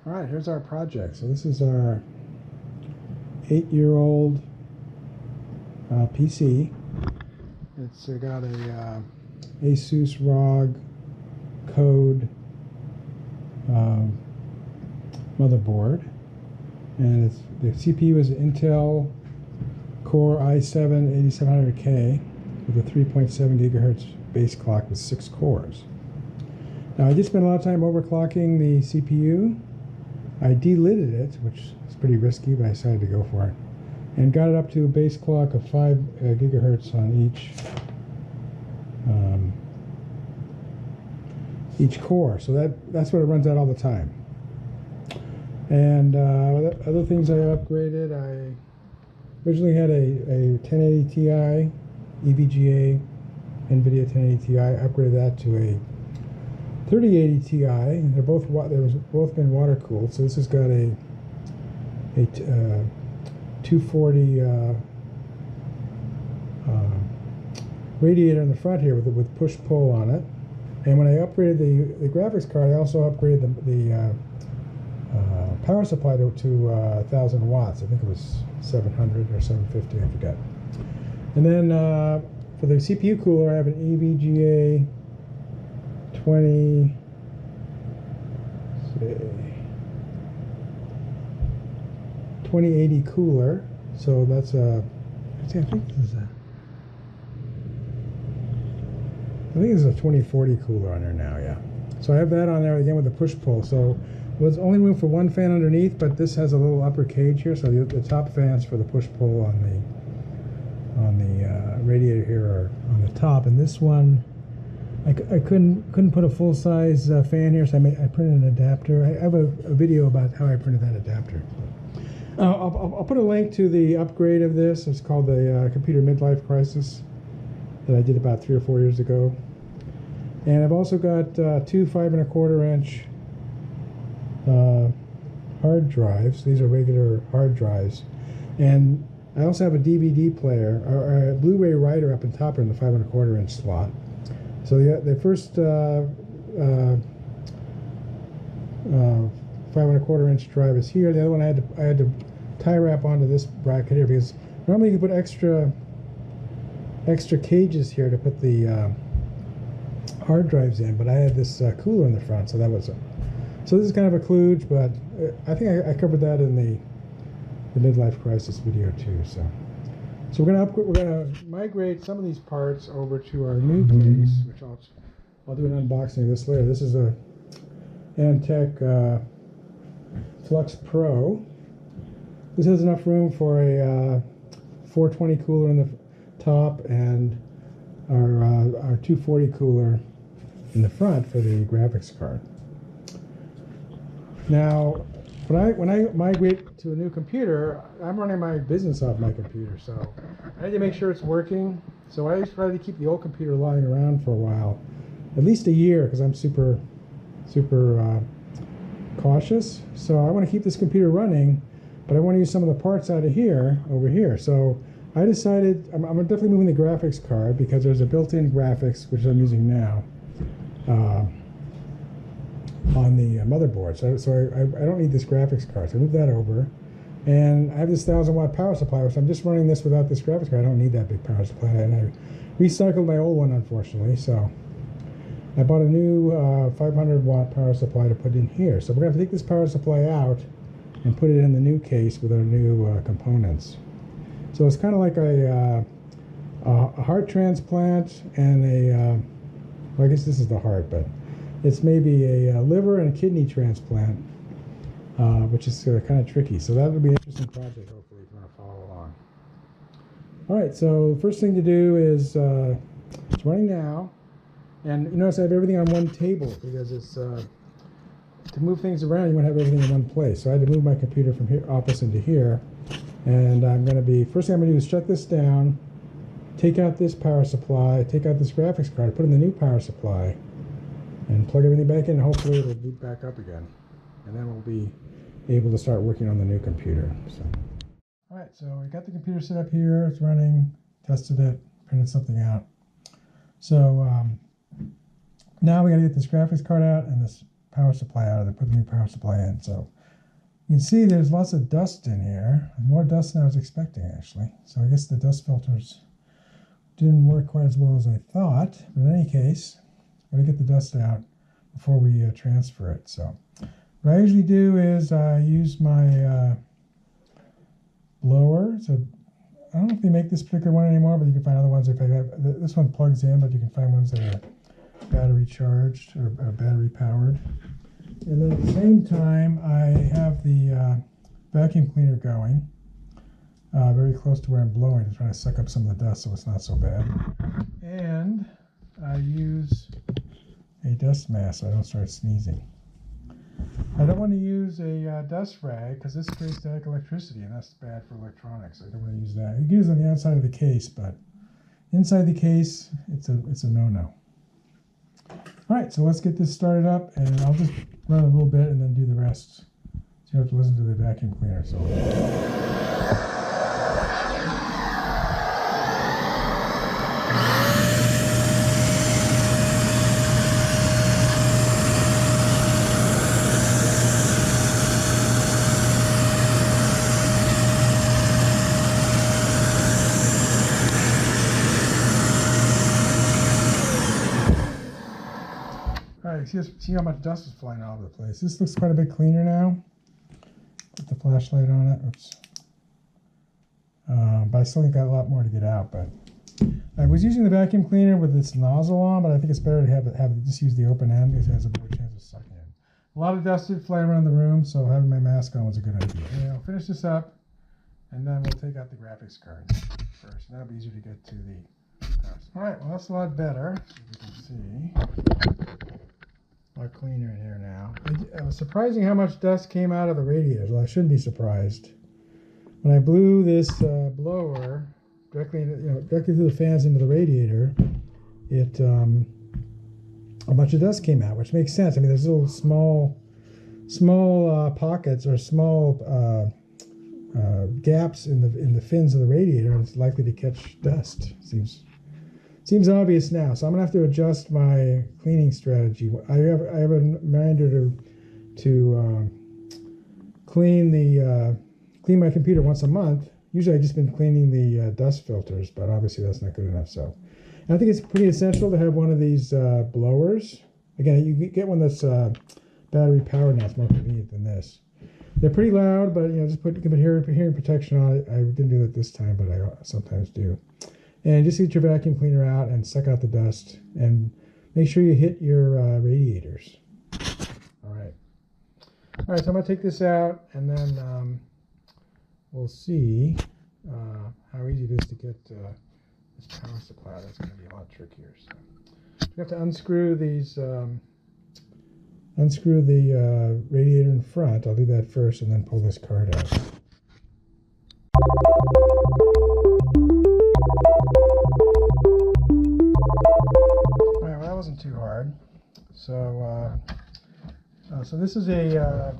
All right, here's our project. So this is our 8-year-old PC. It's got a Asus ROG code motherboard, and the CPU is an Intel Core i7-8700K with a 3.7 gigahertz base clock with 6 cores. Now I did spend a lot of time overclocking the CPU. I delidded it, which is pretty risky, but I decided to go for it, and got it up to a base clock of 5 gigahertz on each core. So that's what it runs at all the time. And other things I upgraded, I originally had a 1080 Ti, EVGA, NVIDIA 1080 Ti. Upgraded that to a 3080 Ti. They're both been water cooled. So this has got a 240 radiator in the front here with push pull on it. And when I upgraded the graphics card, I also upgraded the power supply to 1,000 watts. I think it was 700 or 750, I forget. And then for the CPU cooler, I have an EVGA 2080 cooler. So that's I think this is a 2040 cooler on there now, yeah. So I have that on there again with the push-pull. So there's only room for one fan underneath, but this has a little upper cage here. So the top fans for the push-pull on the radiator here are on the top. And this one, I couldn't put a full-size fan here, so I printed an adapter. I have a video about how I printed that adapter. I'll put a link to the upgrade of this. It's called the Computer Midlife Crisis that I did about 3 or 4 years ago. And I've also got 2 5¼ inch hard drives. These are regular hard drives. And I also have a DVD player, or a Blu-ray writer up on top in the 5¼ inch slot. So the first 5¼ inch drive is here. The other one I had to tie wrap onto this bracket here, because normally you can put extra cages here to put the hard drives in, but I had this cooler in the front, so that was it. So this is kind of a kludge, but I think I covered that in the midlife crisis video too. So we're gonna migrate some of these parts over to our new case, which I'll do an unboxing of this later. This is a Antec Flux Pro. This has enough room for a 420 cooler in the top and our 240 cooler in the front for the graphics card. Now, when I migrate to a new computer, I'm running my business off my computer, so I need to make sure it's working. So I try to keep the old computer lying around for a while, at least a year, because I'm super cautious. So I want to keep this computer running, but I want to use some of the parts out of here over here. So I decided I'm definitely moving the graphics card, because there's a built-in graphics, which I'm using now, on the motherboard. So I don't need this graphics card. So I move that over. And I have this 1,000-watt power supply, which I'm just running this without this graphics card. I don't need that big power supply. And I recycled my old one, unfortunately. So I bought a new 500-watt power supply to put in here. So we're going to take this power supply out and put it in the new case with our new components. So it's kind of like a heart transplant and well, I guess this is the heart, but it's maybe a liver and a kidney transplant, which is kind of tricky. So that would be an interesting project, hopefully, if you want to follow along. All right, so the first thing to do is it's running now. And you notice I have everything on one table, because it's to move things around, you want to have everything in one place. So I had to move my computer from here, office into here. And first thing I'm going to do is shut this down, take out this power supply, take out this graphics card, put in the new power supply, and plug everything back in, and hopefully it'll boot back up again. And then we'll be able to start working on the new computer. So, all right, so we got the computer set up here, it's running, tested it, printed something out. So now we got to get this graphics card out and this power supply out of there, put the new power supply in. So You can see there's lots of dust in here, more dust than I was expecting actually. So I guess the dust filters didn't work quite as well as I thought, but in any case, gotta get the dust out before we transfer it. So what I usually do is I use my blower. So I don't know if they make this particular one anymore, but you can find other ones. This one plugs in, but you can find ones that are battery charged or battery powered. And then at the same time, I have the vacuum cleaner going very close to where I'm blowing to try to suck up some of the dust so it's not so bad. And I use a dust mask so I don't start sneezing. I don't want to use a dust rag because this creates static electricity and that's bad for electronics. I don't want to use that. You can use it on the outside of the case, but inside the case, it's a no-no. All right, so let's get this started up, and I'll just run a little bit and then do the rest. So you have to listen to the vacuum cleaner. So. See how much dust is flying all over the place. This looks quite a bit cleaner now. Put the flashlight on it. Oops. But I still think got a lot more to get out. But I was using the vacuum cleaner with its nozzle on, but I think it's better to have it just use the open end because it has a better chance of sucking in. A lot of dust did fly around the room, so having my mask on was a good idea. Anyway, I'll finish this up, and then we'll take out the graphics card first. That'll be easier to get to the parts. All right, well that's a lot better. As you can see. A lot cleaner in here now. It was surprising how much dust came out of the radiators. Well, I shouldn't be surprised. When I blew this blower directly through the fans into the radiator, a bunch of dust came out, which makes sense. I mean, there's little small pockets or small gaps in the fins of the radiator, and it's likely to catch dust. Seems obvious now, so I'm gonna have to adjust my cleaning strategy. I have a reminder to clean my computer once a month. Usually I've just been cleaning the dust filters, but obviously that's not good enough. So I think it's pretty essential to have one of these blowers. Again, you can get one that's battery powered now. It's more convenient than this. They're pretty loud, but just you can put hearing protection on it. I didn't do it this time, but I sometimes do. And just get your vacuum cleaner out and suck out the dust. And make sure you hit your radiators. All right, so I'm going to take this out, and then we'll see how easy it is to get this power supply. That's going to be a lot trickier. So you have to unscrew these, unscrew the radiator in front. I'll do that first, and then pull this card out. Wasn't too hard. So so this is a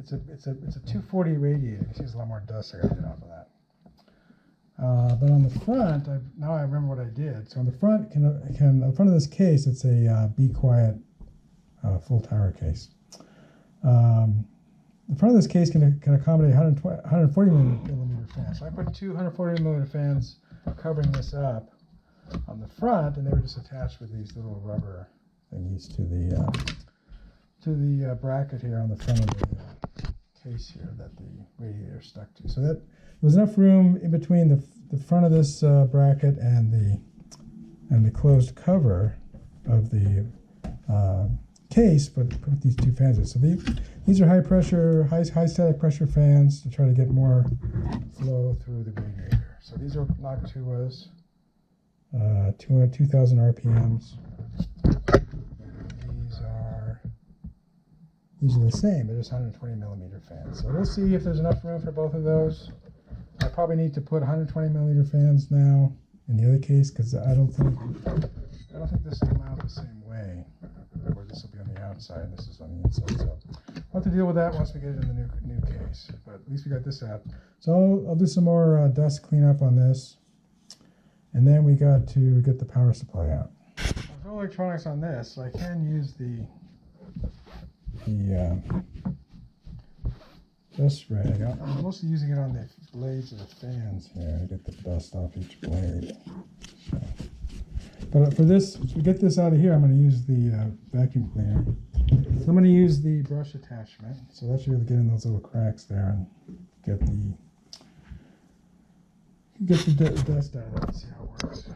it's a 240 radiator. You see there's a lot more dust I got to get off of that. But on the front, now I remember what I did. So on the front, the front of this case, it's a Be Quiet full tower case. The front of this case can accommodate 140 millimeter fans. So I put two 140 millimeter fans covering this up on the front, and they were just attached with these little rubber thingies to the bracket here on the front of the case here that the radiator stuck to. So that there's enough room in between the front of this bracket and the closed cover of the case, but put these two fans in. So these are high static pressure fans to try to get more flow through the radiator. So these are Mach 2s. 2,000 RPMs. These are the same, they're just 120 millimeter fans. So we'll see if there's enough room for both of those. I probably need to put 120 millimeter fans now in the other case because I don't think this will mount the same way. Where this will be on the outside, this is on the inside. So we'll have to deal with that once we get it in the new case. But at least we got this out. So I'll do some more dust cleanup on this. And then we got to get the power supply out. There's no electronics on this, so I can use the dust rag. I'm mostly using it on the blades of the fans here to get the dust off each blade. So. But for this, to get this out of here, I'm going to use the vacuum cleaner. So I'm going to use the brush attachment. So that should be able to get in those little cracks there and get the dust out of it. See how it works.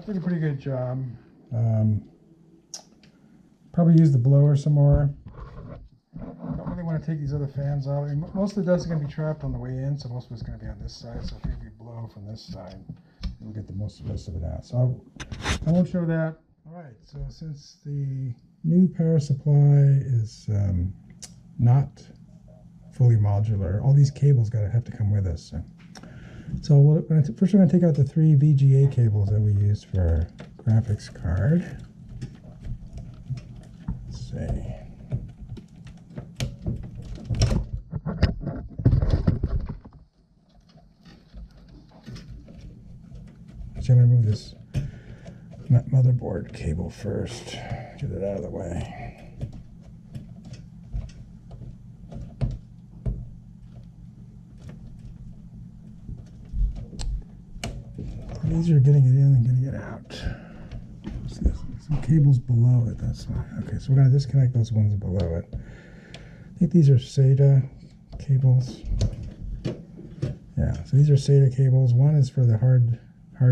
Did a pretty good job. Probably use the blower some more. Don't really want to take these other fans out. I mean, most of the dust is going to be trapped on the way in, so most of it's going to be on this side. So if we blow from this side, we'll get the most of it out. So I won't show that. All right. So since the new power supply is not fully modular, all these cables have to come with us. So first we're going to take out the 3 VGA cables that we used for our graphics card. Let's see. Actually, I'm going to move this motherboard cable first. Get it out of the way. These are getting it in and getting it out. Some cables below it, that's why. Okay, so we're going to disconnect those ones below it. I think these are SATA cables. Yeah, so these are SATA cables. One is for the hard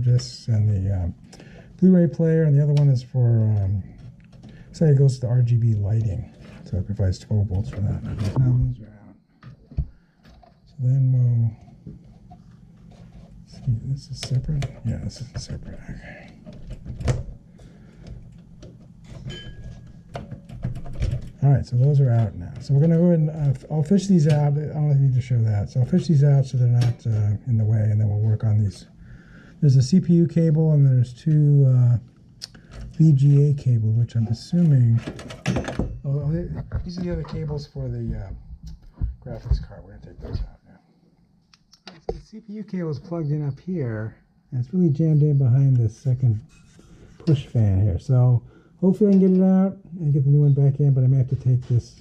disks and the Blu-ray player, and the other one is for, say it goes to RGB lighting. So it provides 12 volts for that. Now those are out. So then we'll... This is separate? Yeah, this is separate. Okay. All right, so those are out now. So we're going to go ahead and I'll fish these out. I don't need to show that. So I'll fish these out so they're not in the way, and then we'll work on these. There's a CPU cable, and there's 2 VGA cables, which I'm assuming... Oh, these are the other cables for the graphics card. We're going to take those out. The CPU cable is plugged in up here, and it's really jammed in behind this second push fan here. So hopefully I can get it out and get the new one back in, but I may have to take this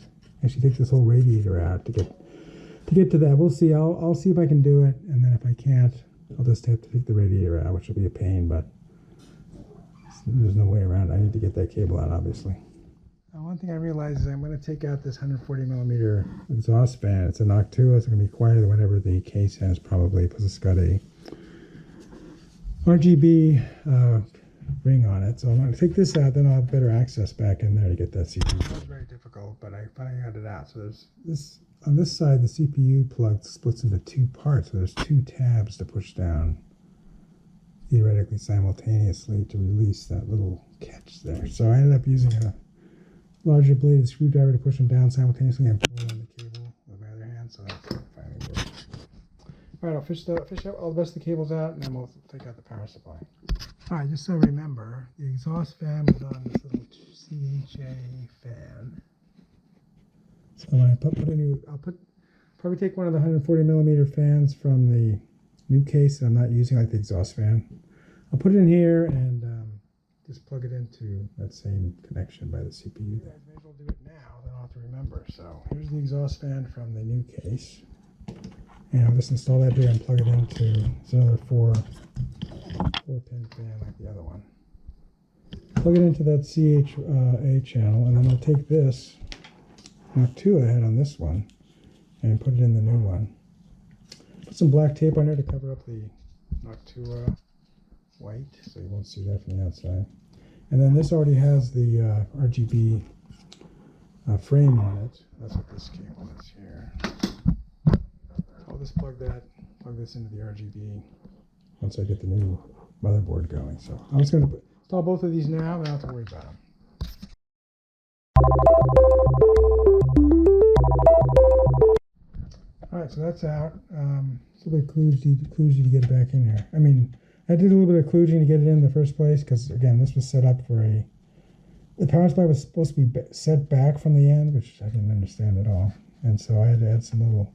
whole radiator out to get to that. We'll see. I'll see if I can do it, and then if I can't, I'll just have to take the radiator out, which will be a pain, but there's no way around it. I need to get that cable out, obviously. One thing I realized is I'm going to take out this 140 millimeter exhaust fan. It's a Noctua. It's going to be quieter than whatever the case has probably, because it's got a RGB ring on it. So I'm going to take this out, then I'll have better access back in there to get that CPU. It was very difficult, but I finally got it out. So there's this on this side, the CPU plug splits into 2 parts. So there's 2 tabs to push down theoretically simultaneously to release that little catch there. So I ended up using a larger bladed screwdriver to push them down simultaneously and pull on the cable with my other hand, so that's finally worked. All right, I'll fish out all the rest of the cables out, and then we'll take out the power supply. All right, just so remember, the exhaust fan was on this little CHA fan. So when I I'll probably take one of the 140 millimeter fans from the new case that I'm not using, like the exhaust fan. I'll put it in here and just plug it into that same connection by the CPU. You guys may as well do it now, then I'll have to remember. So here's the exhaust fan from the new case. And I'll just install that here and plug it into another 4-pin fan like the other one. Plug it into that CHA channel, and then I'll take this Noctua I had on this one and put it in the new one. Put some black tape on there to cover up the Noctua white, so you won't see that from the outside. And then this already has the RGB frame on it. That's what this cable is here. plug this into the RGB once I get the new motherboard going. So I'm just going to install both of these now, and I don't have to worry about them. All right, so that's out. It's a little bit kludgy to get it back in here. I mean, I did a little bit of kludging to get it in the first place because, again, this was set up for the power supply was supposed to be set back from the end, which I didn't understand at all. And so I had to add some little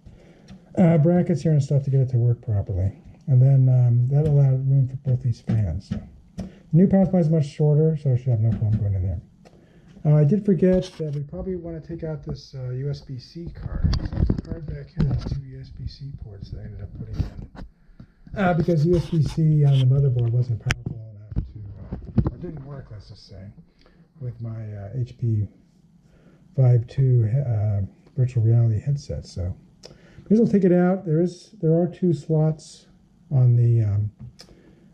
brackets here and stuff to get it to work properly. And then that allowed room for both these fans. So the new power supply is much shorter, so I should have no problem going in there. I did forget that we probably want to take out this USB-C card. So the card back here has two USB-C ports that I ended up putting in. Because USB-C on the motherboard wasn't powerful enough to, or didn't work, let's just say, with my HP Vibe 2 virtual reality headset. So because I'll take it out. There are two slots on the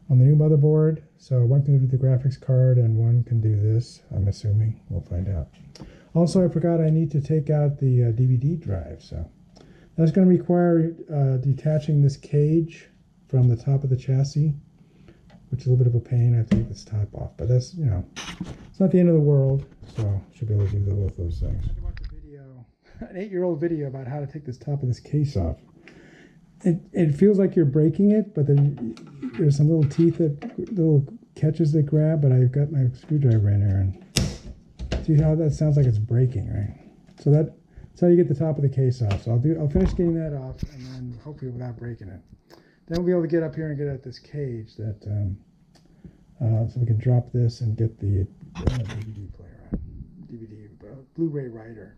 new motherboard. So one can do the graphics card and one can do this, I'm assuming. We'll find out. Also, I forgot I need to take out the DVD drive. So that's going to require detaching this cage from the top of the chassis, which is a little bit of a pain. I have to take this top off. But that's, it's not the end of the world. So should be able to do both those things. I watched a video, an 8-year-old video about how to take this top of this case off. It feels like you're breaking it, but then there's some little teeth little catches that grab, but I've got my screwdriver in here, and see how that sounds like it's breaking, right? So that's how you get the top of the case off. So I'll finish getting that off, and then hopefully without breaking it. Then we'll be able to get up here and get at this cage that, so we can drop this and get the DVD player on, Blu-ray writer.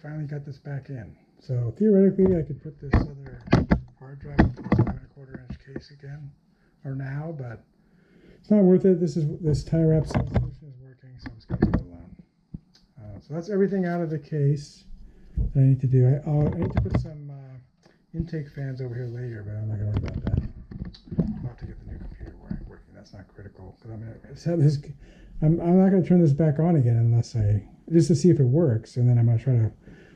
Finally got this back in. So theoretically I could put this other hard drive into this 5¼ inch case again, or now, but it's not worth it. This tie wrap solution is working, so I'm just going to leave it alone. So that's everything out of the case that I need to do. I need to put some intake fans over here later, but I'm not going to worry about that. I'll have to get the new computer working. That's not critical. But I'm not going to turn this back on again unless just to see if it works, and then I'm going to try to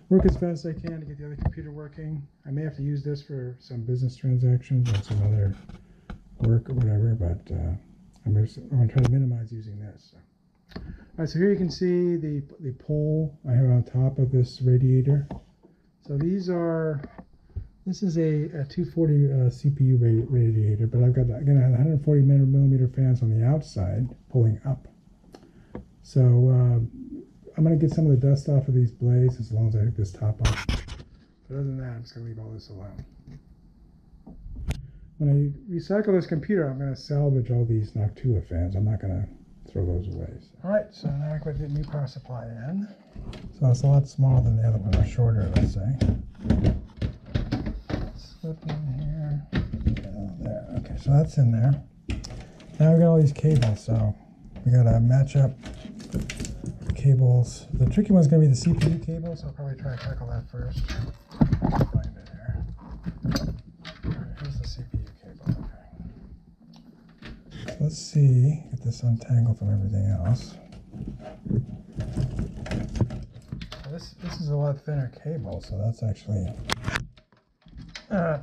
work as fast as I can to get the other computer working. I may have to use this for some business transactions and some other work or whatever, but I'm going to try to minimize using this. All right, so here you can see the pole I have on top of this radiator. So this is a 240 CPU radiator, but I've got, again, 140 millimeter fans on the outside pulling up. So I'm going to get some of the dust off of these blades as long as I take this top off. But other than that, I'm just going to leave all this alone. When I recycle this computer, I'm going to salvage all these Noctua fans. I'm not going to throw those away. So. All right, so now I put the new power supply in. So it's a lot smaller than the other one, or shorter, let's say. Slip in here. There. Okay, so that's in there. Now we've got all these cables, so we got to match up cables. The tricky one's going to be the CPU cable, so I'll probably try to tackle that first. Find it here. Here's the CPU cable. Okay. So let's see, get this untangled from everything else. Well, this is a lot thinner cable, so that's actually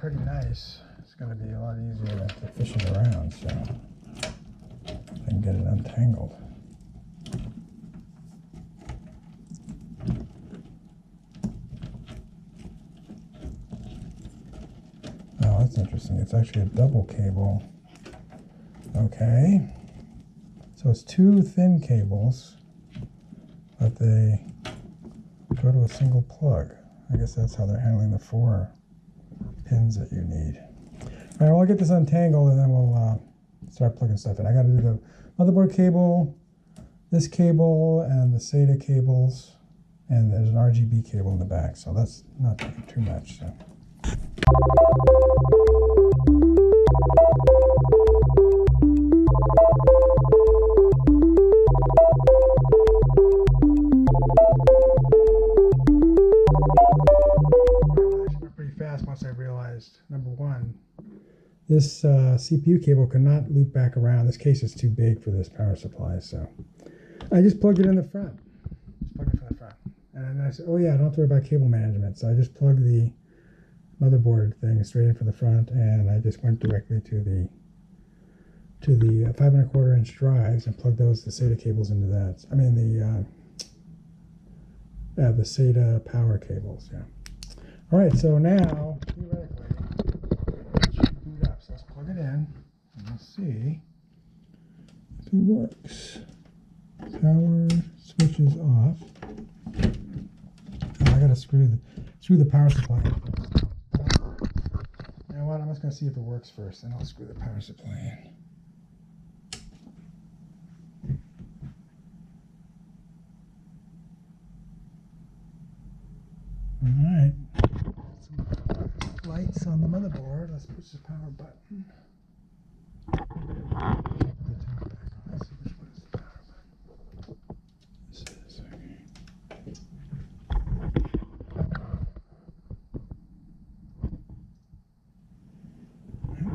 pretty nice. It's going to be a lot easier to fish it around, so I can get it untangled. Oh, that's interesting. It's actually a double cable. Okay. So it's two thin cables, but they go to a single plug. I guess that's how they're handling the 4 pins that you need. All right, well, I'll get this untangled and then we'll start plugging stuff in. I got to do the motherboard cable, this cable, and the SATA cables, and there's an RGB cable in the back, so that's not taking too much. So. number one, this CPU cable cannot loop back around. This case is too big for this power supply, so I just plugged it in the front. Just plugged it from the front. And I said, oh yeah, I don't have to worry about cable management. So I just plugged the motherboard thing straight in from the front, and I just went directly to the 5 1/4 inch drives and plugged those, the SATA cables into that. I mean the SATA power cables, yeah. All right, so now, theoretically, it should boot up. So let's plug it in, and we'll see if it works. Power switches off. Oh, I gotta screw the power supply in. You know what? I'm just gonna see if it works first, and I'll screw the power supply in. All right. Some lights on the motherboard. Let's push the power button. Put the top back on. Let's see which one is the power button. This is okay.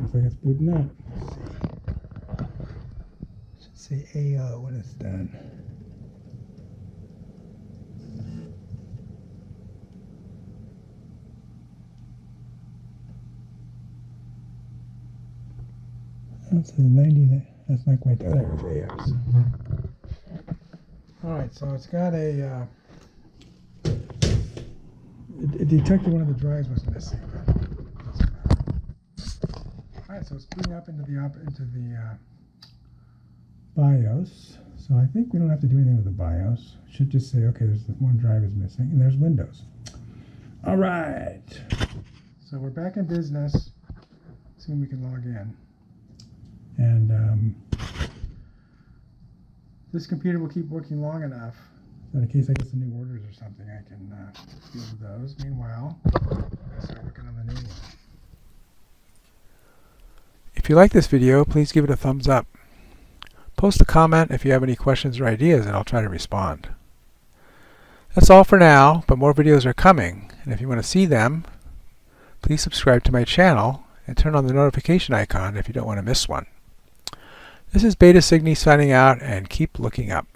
Looks like it's booting up. Let's see. It should say AO when it's done. That says 90. That's not quite there. There it is. All right, so it's got a. It detected one of the drives was missing. All right, so it's booting up into the BIOS. So I think we don't have to do anything with the BIOS. It should just say, okay, there's one drive is missing, and there's Windows. All right. So we're back in business. Soon we can log in. And this computer will keep working long enough that in case I get some new orders or something, I can deal with those. Meanwhile, I'll start working on the new one. If you like this video, please give it a thumbs up. Post a comment if you have any questions or ideas, and I'll try to respond. That's all for now, but more videos are coming, and if you want to see them, please subscribe to my channel and turn on the notification icon if you don't want to miss one. This is Beta Signy signing out, and keep looking up.